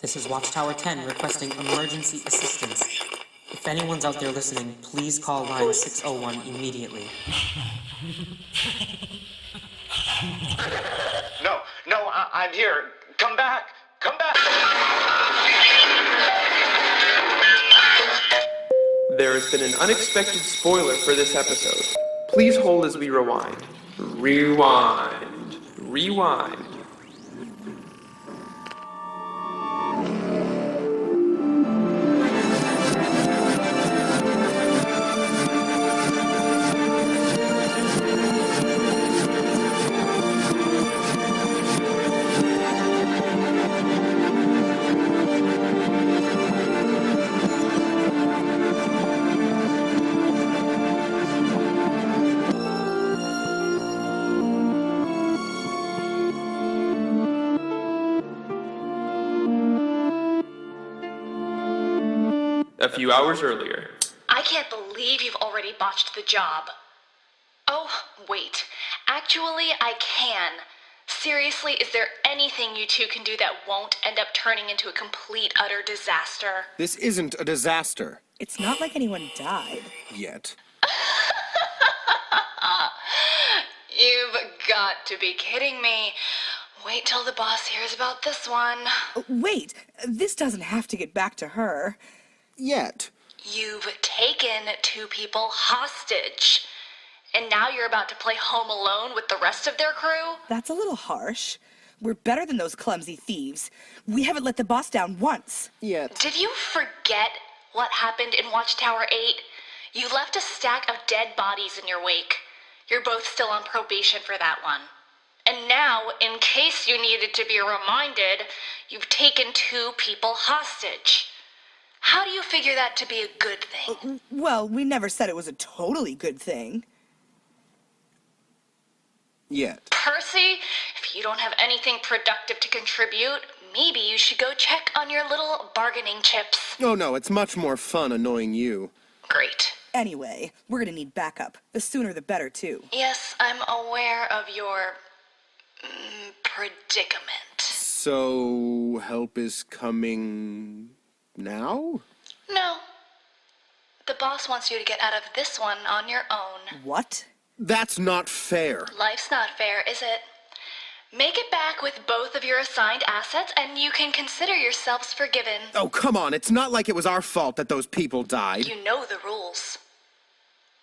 This is Watchtower 10 requesting emergency assistance. If anyone's out there listening, please call line 601 immediately. No, I'm here. Come back. Come back. There has been an unexpected spoiler for this episode. Please hold as we rewind. Rewind. A few hours earlier. I can't believe you've already botched the job. Oh, wait. Actually, I can. Seriously, is there anything you two can do that won't end up turning into a complete, utter disaster? This isn't a disaster. It's not like anyone died. Yet. You've got to be kidding me. Wait till the boss hears about this one. Wait, this doesn't have to get back to her. Yet. You've taken 2 people hostage. And now you're about to play Home Alone with the rest of their crew? That's a little harsh. We're better than those clumsy thieves. We haven't let the boss down once. Yet. Did you forget what happened in Watchtower 8? You left a stack of dead bodies in your wake. You're both still on probation for that one. And now, in case you needed to be reminded, you've taken 2 people hostage. How do you figure that to be a good thing? Well, we never said it was a totally good thing. Yet. Percy, if you don't have anything productive to contribute, maybe you should go check on your little bargaining chips. Oh no, it's much more fun annoying you. Great. Anyway, we're gonna need backup. The sooner the better, too. Yes, I'm aware of your predicament. So, help is coming now? No. The boss wants you to get out of this one on your own. What? That's not fair. Life's not fair, is it? Make it back with both of your assigned assets, and you can consider yourselves forgiven. Oh, come on, it's not like it was our fault that those people died. You know the rules.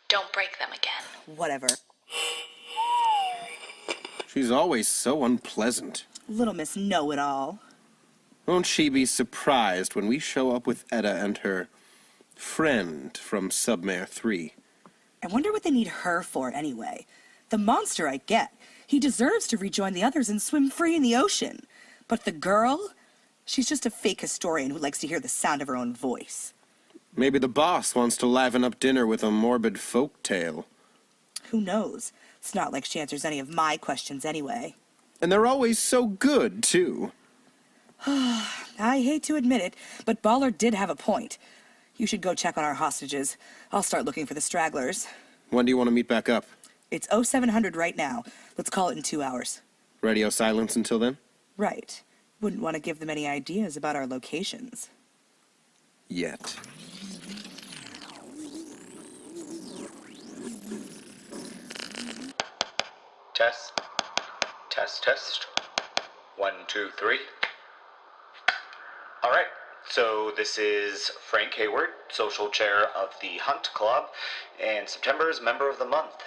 Don't break them again. Whatever. She's always so unpleasant. Little Miss Know-It-All. Won't she be surprised when we show up with Etta and her friend from Submare 3? I wonder what they need her for, anyway. The monster I get. He deserves to rejoin the others and swim free in the ocean. But the girl? She's just a fake historian who likes to hear the sound of her own voice. Maybe the boss wants to liven up dinner with a morbid folk tale. Who knows? It's not like she answers any of my questions anyway. And they're always so good, too. I hate to admit it, but Baller did have a point. You should go check on our hostages. I'll start looking for the stragglers. When do you want to meet back up? It's 0700 right now. Let's call it in 2 hours. Radio silence until then? Right. Wouldn't want to give them any ideas about our locations. Yet. Test. Test. 1, 2, 3. All right. So this is Frank Hayward, social chair of the Hunt Club, and September's member of the month.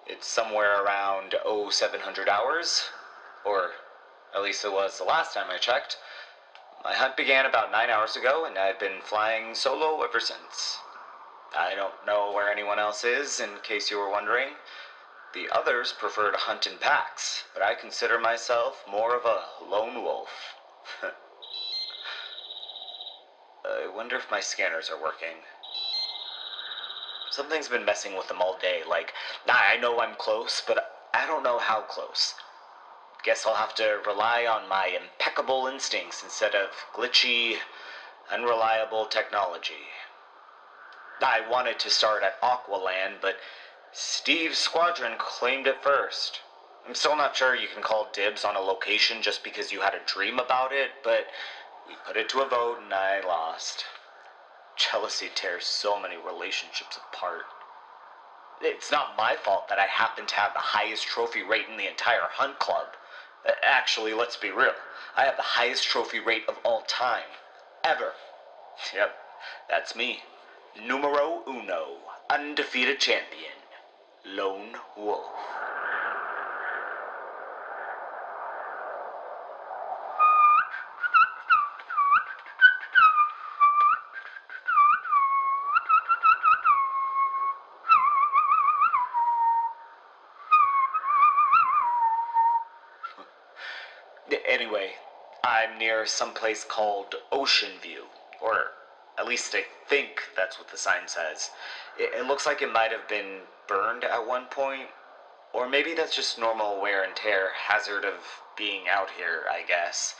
It's somewhere around 0700 hours, or at least it was the last time I checked. My hunt began about 9 hours ago, and I've been flying solo ever since. I don't know where anyone else is, in case you were wondering. The others prefer to hunt in packs, but I consider myself more of a lone wolf. I wonder if my scanners are working. Something's been messing with them all day, like, I know I'm close, but I don't know how close. Guess I'll have to rely on my impeccable instincts instead of glitchy, unreliable technology. I wanted to start at Aqualand, but Steve's squadron claimed it first. I'm still not sure you can call dibs on a location just because you had a dream about it, but We put it to a vote and I lost. Jealousy tears so many relationships apart. It's not my fault that I happen to have the highest trophy rate in the entire Hunt Club. Actually, let's be real. I have the highest trophy rate of all time. Ever. Yep, that's me. Numero uno. Undefeated champion. Lone Wolf. Anyway, I'm near some place called Ocean View, or at least I think that's what the sign says. It looks like it might have been burned at one point, or maybe that's just normal wear and tear, hazard of being out here, I guess.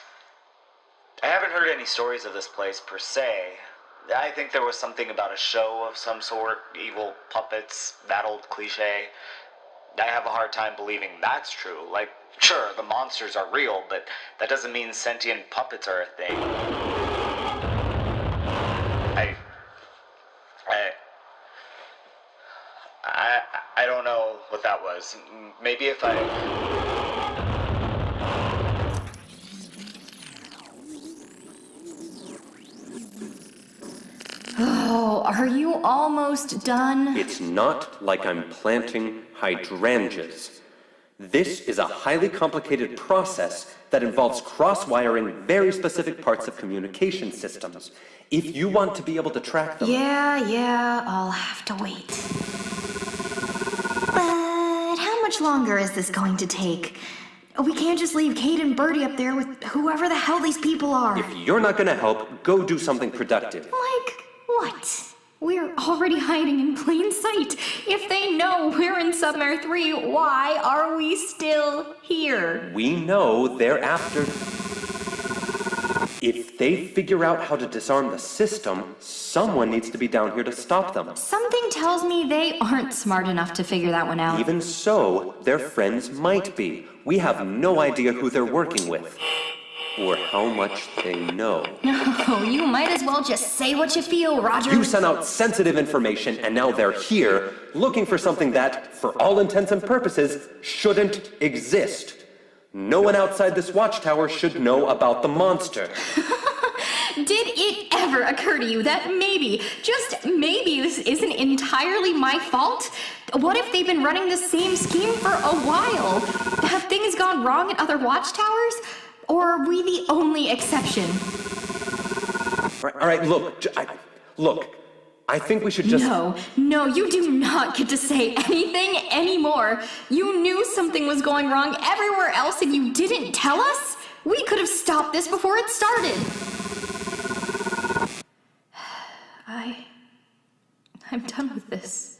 I haven't heard any stories of this place per se. I think there was something about a show of some sort, evil puppets, that old cliche. I have a hard time believing that's true. Like, sure, the monsters are real, but that doesn't mean sentient puppets are a thing. I don't know what that was. Maybe if I... Oh, are you almost done? It's not like I'm planting hydrangeas. This is a highly complicated process that involves cross-wiring very specific parts of communication systems. If you want to be able to track them... Yeah, I'll have to wait. But how much longer is this going to take? We can't just leave Kate and Bertie up there with whoever the hell these people are. If you're not gonna help, go do something productive. Like what? We're already hiding in plain sight. If they know we're in Submare 3, why are we still here? We know they're after... If they figure out how to disarm the system, someone needs to be down here to stop them. Something tells me they aren't smart enough to figure that one out. Even so, their friends might be. We have no idea who they're working with. Or how much they know. No, you might as well just say what you feel, Roger. You sent out sensitive information, and now they're here, looking for something that, for all intents and purposes, shouldn't exist. No one outside this watchtower should know about the monster. Did it ever occur to you that maybe, just maybe, this isn't entirely my fault? What if they've been running the same scheme for a while? Have things gone wrong at other watchtowers? Or are we the only exception? All right, look, I think we should just... No, you do not get to say anything anymore. You knew something was going wrong everywhere else and you didn't tell us? We could have stopped this before it started. I'm done with this.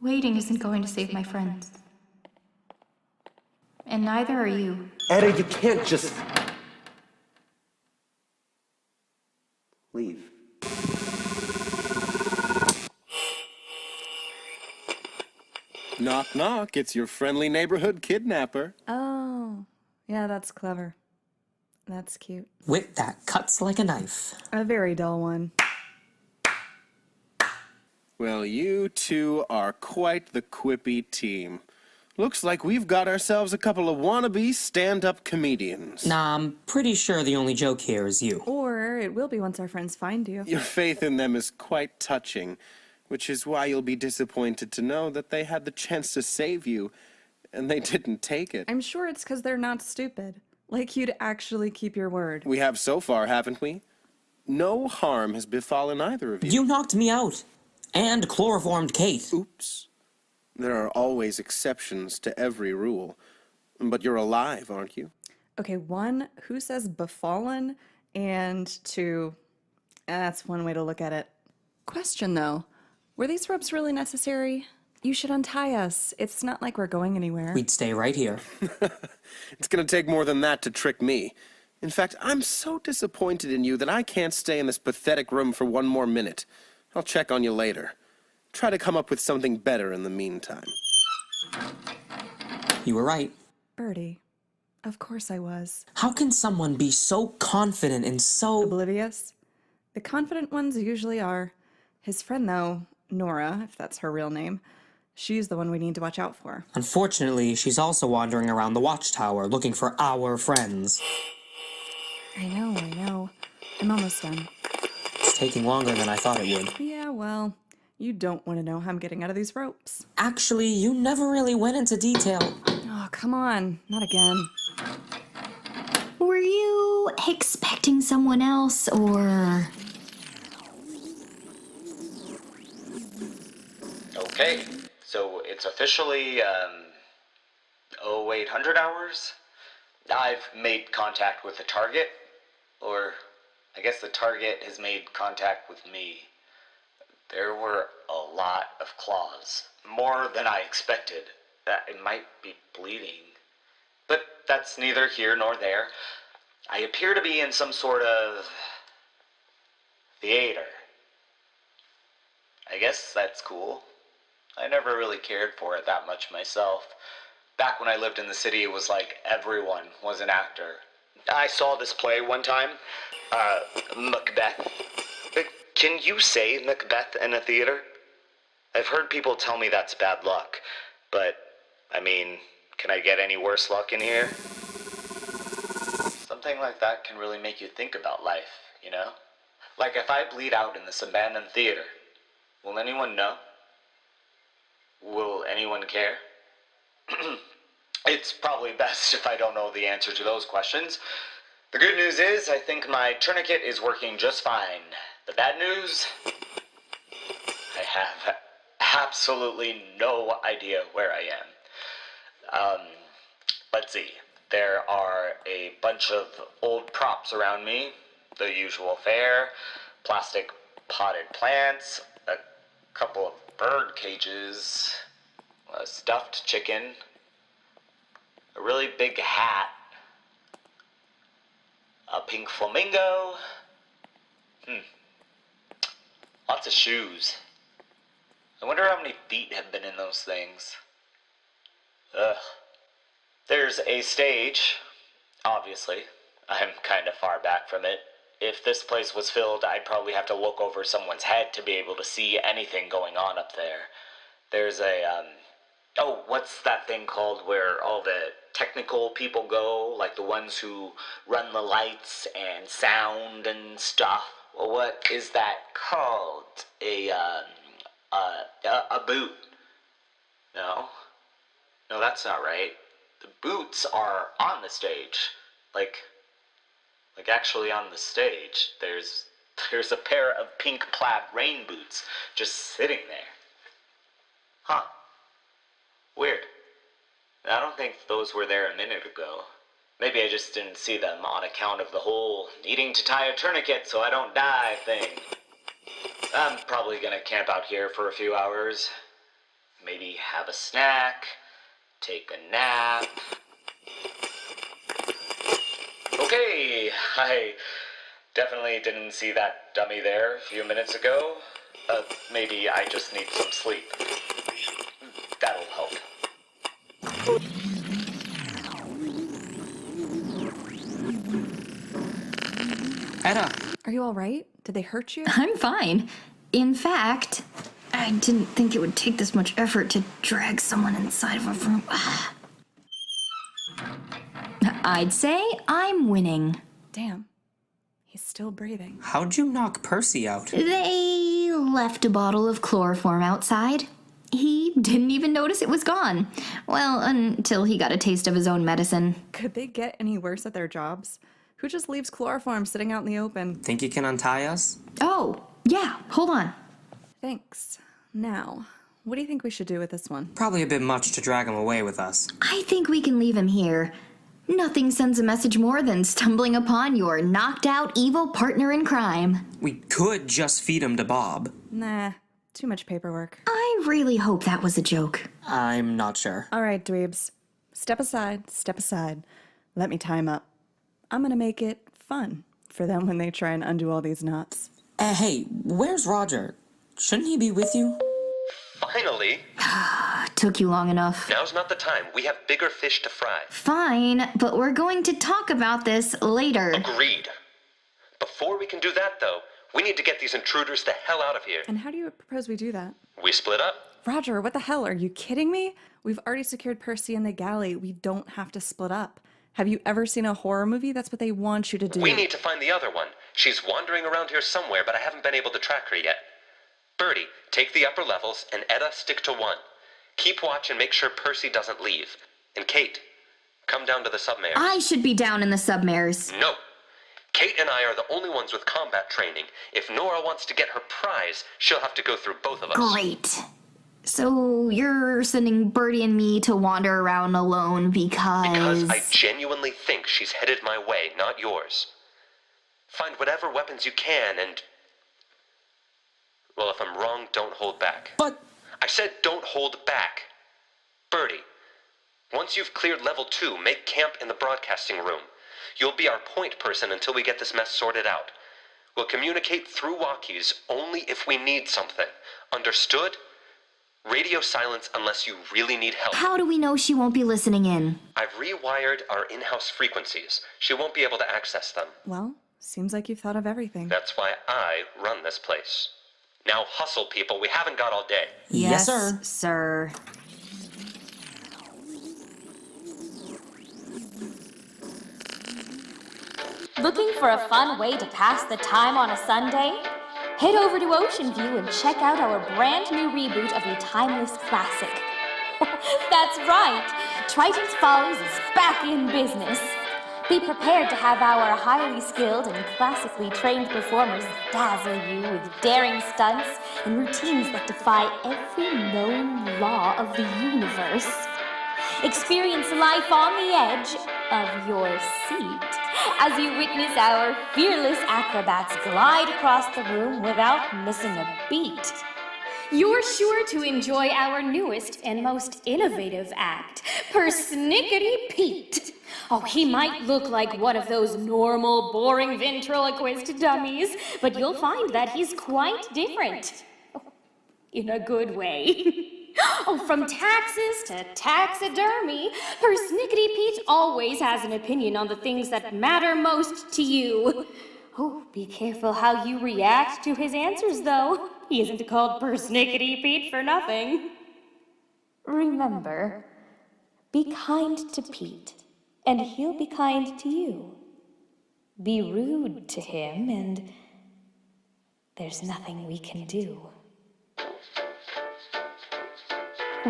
Waiting isn't going to save my friends. And neither are you. Etta, you can't just... leave. Knock, knock, it's your friendly neighborhood kidnapper. Oh, yeah, that's clever. That's cute. Wit that cuts like a knife. A very dull one. Well, you two are quite the quippy team. Looks like we've got ourselves a couple of wannabe stand-up comedians. Nah, I'm pretty sure the only joke here is you. Or it will be once our friends find you. Your faith in them is quite touching, which is why you'll be disappointed to know that they had the chance to save you, and they didn't take it. I'm sure it's because they're not stupid. Like you'd actually keep your word. We have so far, haven't we? No harm has befallen either of you. You knocked me out. And chloroformed Kate. Oops. There are always exceptions to every rule. But you're alive, aren't you? Okay, 1, who says befallen? And 2, that's one way to look at it. Question though, were these ropes really necessary? You should untie us. It's not like we're going anywhere. We'd stay right here. It's gonna take more than that to trick me. In fact, I'm so disappointed in you that I can't stay in this pathetic room for one more minute. I'll check on you later. Try to come up with something better in the meantime. You were right. Bertie, Of course I was. How can someone be so confident and so... Oblivious? The confident ones usually are. His friend, though, Nora, if that's her real name, she's the one we need to watch out for. Unfortunately, she's also wandering around the Watchtower looking for our friends. I know. I'm almost done. It's taking longer than I thought it would. Yeah, well, you don't want to know how I'm getting out of these ropes. Actually, you never really went into detail. Oh, come on. Not again. Were you expecting someone else, or... Okay, so it's officially, 0800 hours? I've made contact with the target, or I guess the target has made contact with me. There were a lot of claws, more than I expected. It might be bleeding, but that's neither here nor there. I appear to be in some sort of theater. I guess that's cool. I never really cared for it that much myself. Back when I lived in the city, it was like everyone was an actor. I saw this play one time, Macbeth. Can you say Macbeth in a theater? I've heard people tell me that's bad luck, but, I mean, can I get any worse luck in here? Something like that can really make you think about life, you know? Like if I bleed out in this abandoned theater, will anyone know? Will anyone care? It's probably best if I don't know the answer to those questions. The good news is, I think my tourniquet is working just fine. The bad news? I have absolutely no idea where I am. Let's see. There are a bunch of old props around me. The usual fare. Plastic potted plants. A couple of bird cages. A stuffed chicken. A really big hat. A pink flamingo. Lots of shoes. I wonder how many feet have been in those things. Ugh. There's a stage, obviously. I'm kind of far back from it. If this place was filled, I'd probably have to look over someone's head to be able to see anything going on up there. There's a, what's that thing called where all the technical people go? Like the ones who run the lights and sound and stuff. Well, what is that called? A boot. No, that's not right. The boots are on the stage. Like actually on the stage. There's a pair of pink plaid rain boots just sitting there. Huh. Weird. I don't think those were there a minute ago. Maybe I just didn't see them on account of the whole needing to tie a tourniquet so I don't die thing. I'm probably gonna camp out here for a few hours. Maybe have a snack, take a nap. Okay, I definitely didn't see that dummy there a few minutes ago. Maybe I just need some sleep. That'll help. Etta! Are you all right? Did they hurt you? I'm fine. In fact, I didn't think it would take this much effort to drag someone inside of a room. I'd say I'm winning. Damn. He's still breathing. How'd you knock Percy out? They left a bottle of chloroform outside. He didn't even notice it was gone. Well, until he got a taste of his own medicine. Could they get any worse at their jobs? Who just leaves chloroform sitting out in the open? Think you can untie us? Oh, yeah, hold on. Thanks. Now, what do you think we should do with this one? Probably a bit much to drag him away with us. I think we can leave him here. Nothing sends a message more than stumbling upon your knocked out evil partner in crime. We could just feed him to Bob. Nah, too much paperwork. I really hope that was a joke. I'm not sure. All right, dweebs. Step aside, step aside. Let me tie him up. I'm gonna make it fun for them when they try and undo all these knots. Hey, where's Roger? Shouldn't he be with you? Finally! took you long enough. Now's not the time. We have bigger fish to fry. Fine, but we're going to talk about this later. Agreed. Before we can do that, though, we need to get these intruders the hell out of here. And how do you propose we do that? We split up. Roger, what the hell? Are you kidding me? We've already secured Percy in the galley. We don't have to split up. Have you ever seen a horror movie? That's what they want you to do. We need to find the other one. She's wandering around here somewhere, but I haven't been able to track her yet. Bertie, take the upper levels, and Etta, stick to 1. Keep watch and make sure Percy doesn't leave. And Kate, come down to the submares. I should be down in the submares. No. Kate and I are the only ones with combat training. If Nora wants to get her prize, she'll have to go through both of us. Great. So you're sending Bertie and me to wander around alone Because I genuinely think she's headed my way, not yours. Find whatever weapons you can and... Well, if I'm wrong, don't hold back. But... I said don't hold back. Bertie, once you've cleared level 2, make camp in the broadcasting room. You'll be our point person until we get this mess sorted out. We'll communicate through walkies only if we need something. Understood? Radio silence unless you really need help. How do we know she won't be listening in? I've rewired our in-house frequencies. She won't be able to access them. Well, seems like you've thought of everything. That's why I run this place. Now hustle, people. We haven't got all day. Yes, sir. Sir. Looking for a fun way to pass the time on a Sunday? Head over to Ocean View and check out our brand new reboot of a timeless classic. That's right, Triton's Follies is back in business. Be prepared to have our highly skilled and classically trained performers dazzle you with daring stunts and routines that defy every known law of the universe. Experience life on the edge of your seat as you witness our fearless acrobats glide across the room without missing a beat. You're sure to enjoy our newest and most innovative act, Persnickety Pete. Oh, he might look like one of those normal, boring ventriloquist dummies, but you'll find that he's quite different. In a good way. Oh, from taxes to taxidermy, Persnickety Pete always has an opinion on the things that matter most to you. Oh, be careful how you react to his answers, though. He isn't called Persnickety Pete for nothing. Remember, be kind to Pete, and he'll be kind to you. Be rude to him, and there's nothing we can do.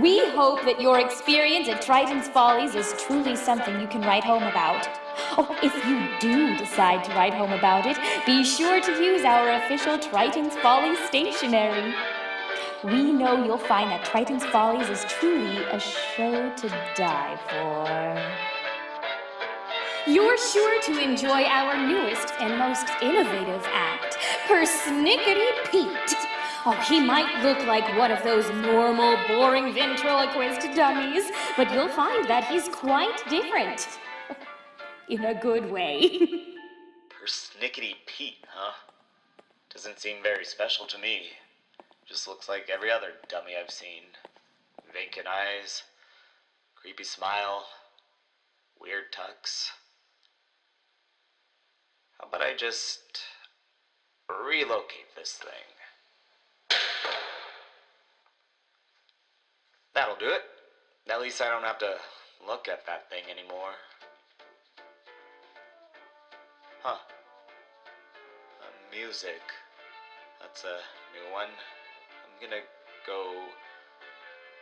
We hope that your experience at Triton's Follies is truly something you can write home about. Oh, if you do decide to write home about it, be sure to use our official Triton's Follies stationery. We know you'll find that Triton's Follies is truly a show to die for. You're sure to enjoy our newest and most innovative act, Persnickety Pete. Oh, he might look like one of those normal, boring ventriloquist dummies, but you'll find that he's quite different. In a good way. Persnickety Pete, huh? Doesn't seem very special to me. Just looks like every other dummy I've seen. Vacant eyes, creepy smile, weird tucks. How about I just relocate this thing? That'll do it. At least I don't have to look at that thing anymore. Huh. Music. That's a new one. I'm gonna go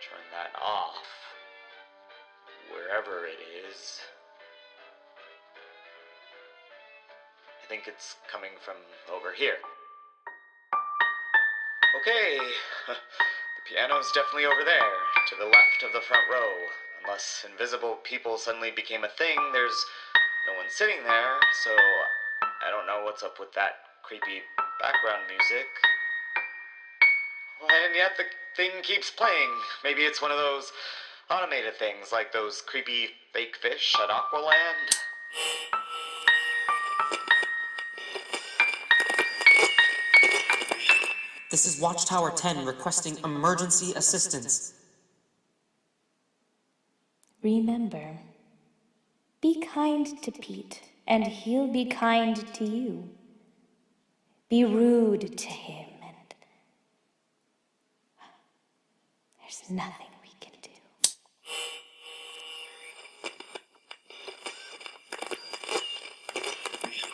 turn that off. Wherever it is. I think it's coming from over here. Okay. The piano's definitely over there, to the left of the front row. Unless invisible people suddenly became a thing, there's no one sitting there, so I don't know what's up with that creepy background music. And yet the thing keeps playing. Maybe it's one of those automated things, like those creepy fake fish at Aqualand. This is Watchtower 10 requesting emergency assistance. Remember, be kind to Pete, and he'll be kind to you. Be rude to him, and there's nothing we can do.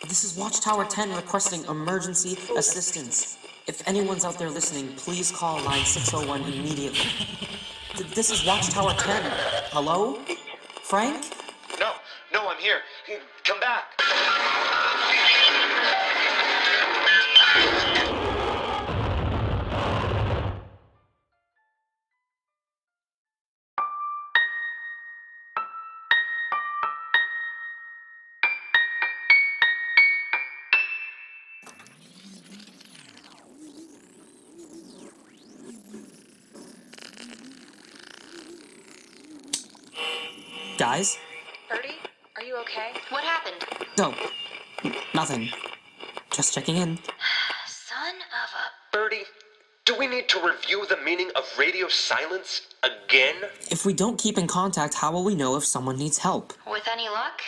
This is Watchtower 10 requesting emergency assistance. If anyone's out there listening, please call line 601 immediately. This is Watchtower 10. Hello? Frank? No, I'm here. Come back. Guys? Bertie, are you okay? What happened? No. Nothing. Just checking in. Son of a... Bertie, do we need to review the meaning of radio silence again? If we don't keep in contact, how will we know if someone needs help? With any luck,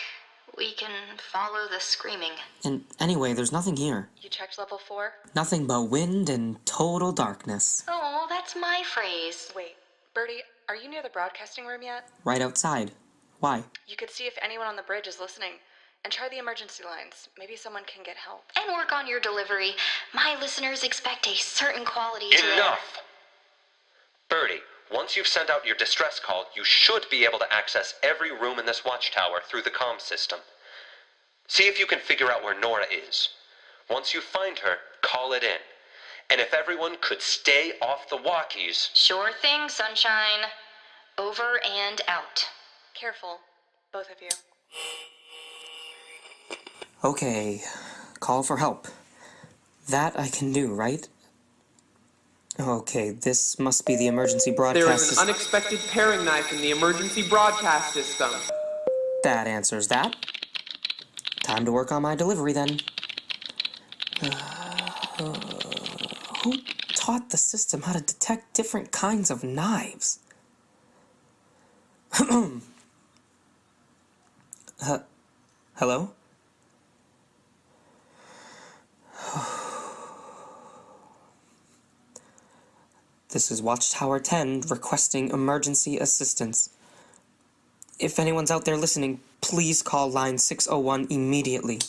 we can follow the screaming. And anyway, there's nothing here. You checked level 4? Nothing but wind and total darkness. Oh, that's my phrase. Wait, Bertie, are you near the broadcasting room yet? Right outside. Why? You could see if anyone on the bridge is listening. And try the emergency lines. Maybe someone can get help. And work on your delivery. My listeners expect a certain quality to their... Enough! Bertie, once you've sent out your distress call, you should be able to access every room in this watchtower through the comm system. See if you can figure out where Nora is. Once you find her, call it in. And if everyone could stay off the walkies... Sure thing, sunshine. Over and out. Careful, both of you. Okay. Call for help. That I can do, right? Okay, this must be the emergency broadcast There is an system. unexpected paring knife in the emergency broadcast system. That answers that. Time to work on my delivery then. Who taught the system how to detect different kinds of knives? Hello? This is Watchtower 10 requesting emergency assistance. If anyone's out there listening, please call line 601 immediately.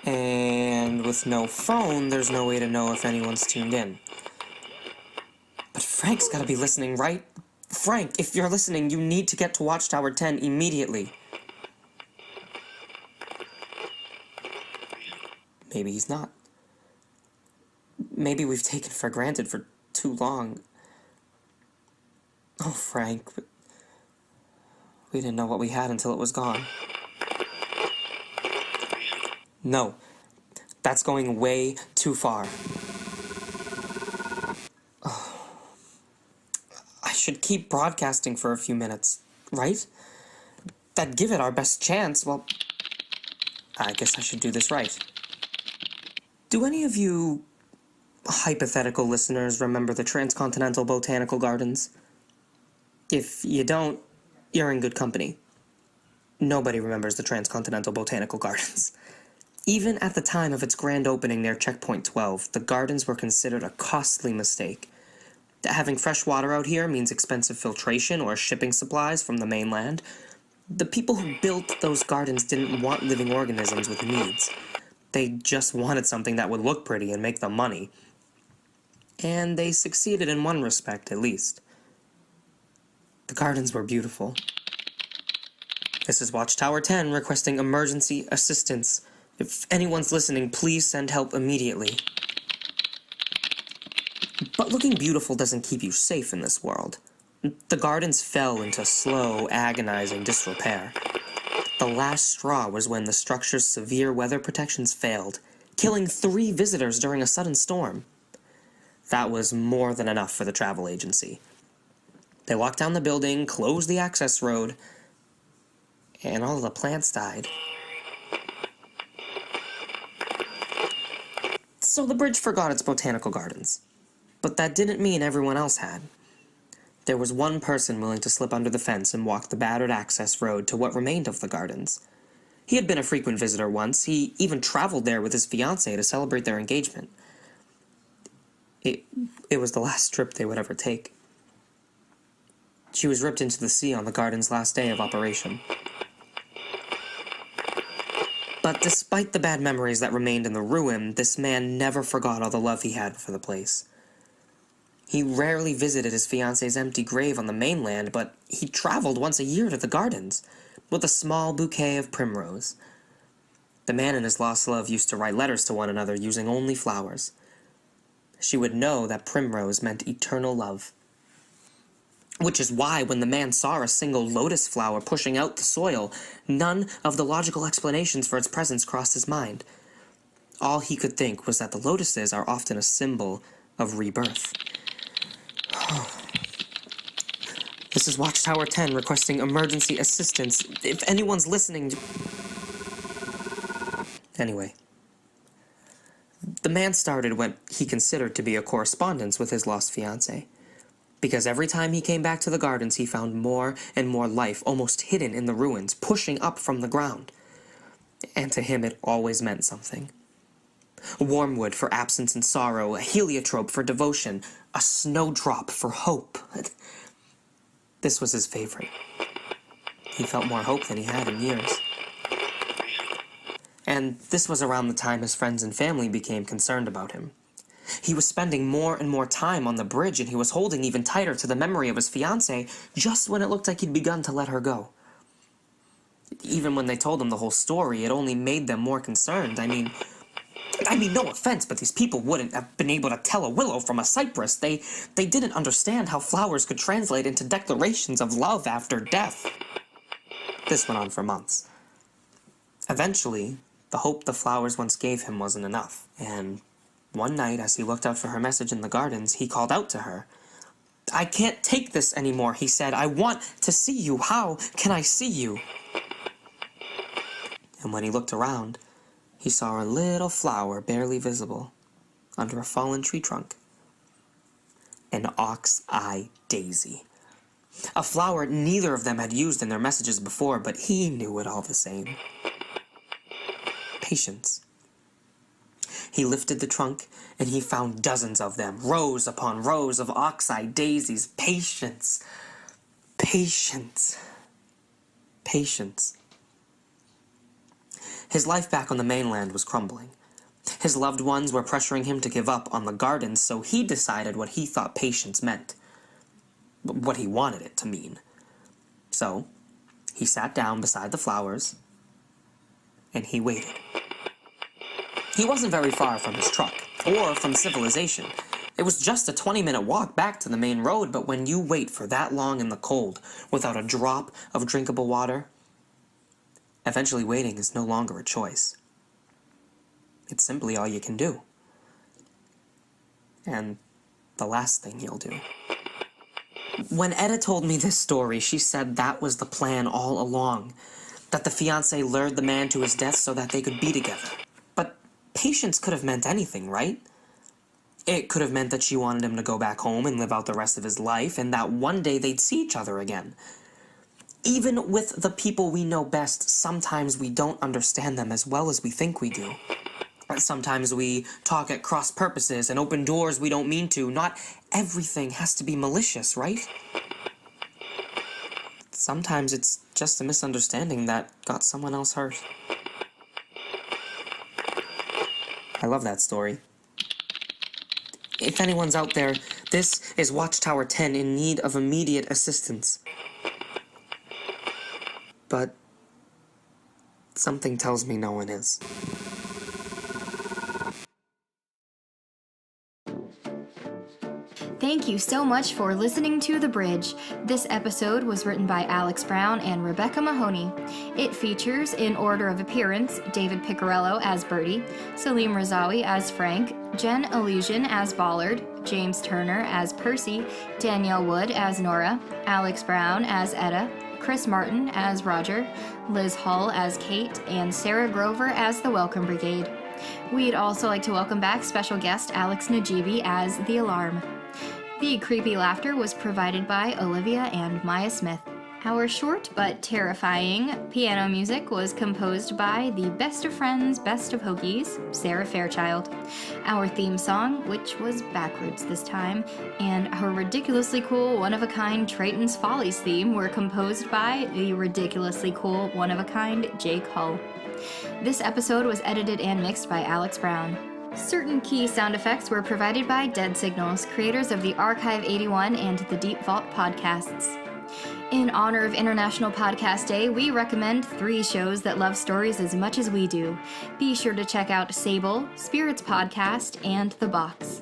And with no phone, there's no way to know if anyone's tuned in. But Frank's gotta be listening, right? Frank, if you're listening, you need to get to Watchtower 10 immediately. Maybe he's not. Maybe we've taken for granted for too long. Oh, Frank. We didn't know what we had until it was gone. No. That's going way too far. Oh. I should keep broadcasting for a few minutes, right? That'd give it our best chance. Well, I guess I should do this right. Do any of you hypothetical listeners remember the Transcontinental Botanical Gardens? If you don't, you're in good company. Nobody remembers the Transcontinental Botanical Gardens. Even at the time of its grand opening near Checkpoint 12, the gardens were considered a costly mistake. Having fresh water out here means expensive filtration or shipping supplies from the mainland. The people who built those gardens didn't want living organisms with needs. They just wanted something that would look pretty and make them money. And they succeeded in one respect, at least. The gardens were beautiful. This is Watchtower 10 requesting emergency assistance. If anyone's listening, please send help immediately. But looking beautiful doesn't keep you safe in this world. The gardens fell into slow, agonizing disrepair. The last straw was when the structure's severe weather protections failed, killing 3 visitors during a sudden storm. That was more than enough for the travel agency. They locked down the building, closed the access road, and all the plants died. So the bridge forgot its botanical gardens. But that didn't mean everyone else had. There was one person willing to slip under the fence and walk the battered access road to what remained of the gardens. He had been a frequent visitor once. He even traveled there with his fiancée to celebrate their engagement. It was the last trip they would ever take. She was ripped into the sea on the garden's last day of operation. But despite the bad memories that remained in the ruin, this man never forgot all the love he had for the place. He rarely visited his fiancée's empty grave on the mainland, but he traveled once a year to the gardens, with a small bouquet of primrose. The man and his lost love used to write letters to one another using only flowers. She would know that primrose meant eternal love. Which is why when the man saw a single lotus flower pushing out the soil, none of the logical explanations for its presence crossed his mind. All he could think was that the lotuses are often a symbol of rebirth. This is Watchtower 10 requesting emergency assistance. If anyone's listening... Anyway. The man started what he considered to be a correspondence with his lost fiancée. Because every time he came back to the gardens, he found more and more life almost hidden in the ruins, pushing up from the ground. And to him it always meant something. Wormwood for absence and sorrow, a heliotrope for devotion, a snowdrop for hope. This was his favorite. He felt more hope than he had in years. And this was around the time his friends and family became concerned about him. He was spending more and more time on the bridge, and he was holding even tighter to the memory of his fiancée just when it looked like he'd begun to let her go. Even when they told him the whole story, it only made them more concerned. I mean, no offense, but these people wouldn't have been able to tell a willow from a cypress. They didn't understand how flowers could translate into declarations of love after death. This went on for months. Eventually, the hope the flowers once gave him wasn't enough, and one night, as he looked out for her message in the gardens, he called out to her. "I can't take this anymore," he said. "I want to see you. How can I see you?" And when he looked around, he saw a little flower barely visible under a fallen tree trunk. An ox-eye daisy. A flower neither of them had used in their messages before, but he knew it all the same. Patience. He lifted the trunk, and he found dozens of them, rows upon rows of ox-eye daisies. Patience. Patience. Patience. His life back on the mainland was crumbling. His loved ones were pressuring him to give up on the gardens, so he decided what he thought patience meant. What he wanted it to mean. So, he sat down beside the flowers, and he waited. He wasn't very far from his truck, or from civilization. It was just a 20-minute walk back to the main road, but when you wait for that long in the cold, without a drop of drinkable water, eventually waiting is no longer a choice. It's simply all you can do. And the last thing you'll do. When Etta told me this story, she said that was the plan all along. That the fiancé lured the man to his death so that they could be together. Patience could have meant anything, right? It could have meant that she wanted him to go back home and live out the rest of his life, and that one day they'd see each other again. Even with the people we know best, sometimes we don't understand them as well as we think we do. Sometimes we talk at cross purposes and open doors we don't mean to. Not everything has to be malicious, right? Sometimes it's just a misunderstanding that got someone else hurt. I love that story. If anyone's out there, this is Watchtower 10 in need of immediate assistance. But something tells me no one is. Thank you so much for listening to The Bridge. This episode was written by Alex Brown and Rebecca Mahoney. It features, in order of appearance, David Piccarello as Bertie, Salim Razawi as Frank, Jen Elysian as Ballard, James Turner as Percy, Danielle Wood as Nora, Alex Brown as Etta, Chris Martin as Roger, Liz Hull as Kate, and Sarah Grover as the Welcome Brigade. We'd also like to welcome back special guest Alex Najibi as The Alarm. The creepy laughter was provided by Olivia and Maya Smith. Our short but terrifying piano music was composed by the best of friends, best of Hoagies, Sarah Fairchild. Our theme song, which was backwards this time, and our ridiculously cool, one-of-a-kind Triton's Follies theme were composed by the ridiculously cool, one-of-a-kind Jake Hull. This episode was edited and mixed by Alex Brown. Certain key sound effects were provided by Dead Signals, creators of the Archive 81 and the Deep Vault podcasts. In honor of International Podcast Day, we recommend 3 shows that love stories as much as we do. Be sure to check out Sable, Spirits Podcast, and The Box.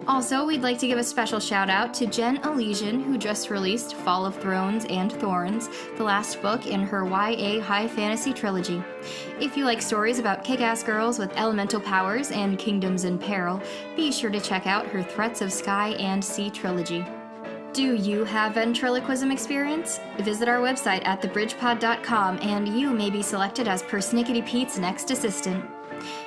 Also, we'd like to give a special shout out to Jen Elysian, who just released Fall of Thrones and Thorns, the last book in her YA high fantasy trilogy. If you like stories about kick-ass girls with elemental powers and kingdoms in peril, be sure to check out her Threats of Sky and Sea trilogy. Do you have ventriloquism experience? Visit our website at thebridgepod.com and you may be selected as Persnickety Pete's next assistant.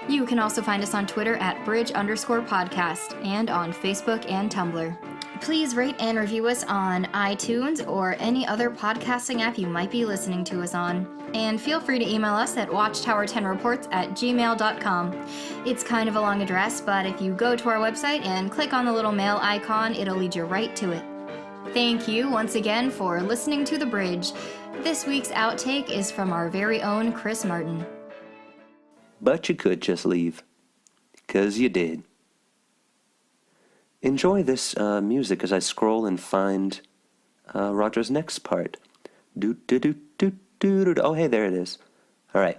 You can also find us on Twitter at bridge_podcast and on Facebook and Tumblr. Please rate and review us on iTunes or any other podcasting app you might be listening to us on. And feel free to email us at watchtower10reports@gmail.com. It's kind of a long address, but if you go to our website and click on the little mail icon, it'll lead you right to it. Thank you once again for listening to The Bridge. This week's outtake is from our very own Chris Martin. But you could just leave. 'Cause you did. Enjoy this music as I scroll and find Roger's next part. Oh, hey, there it is. All right.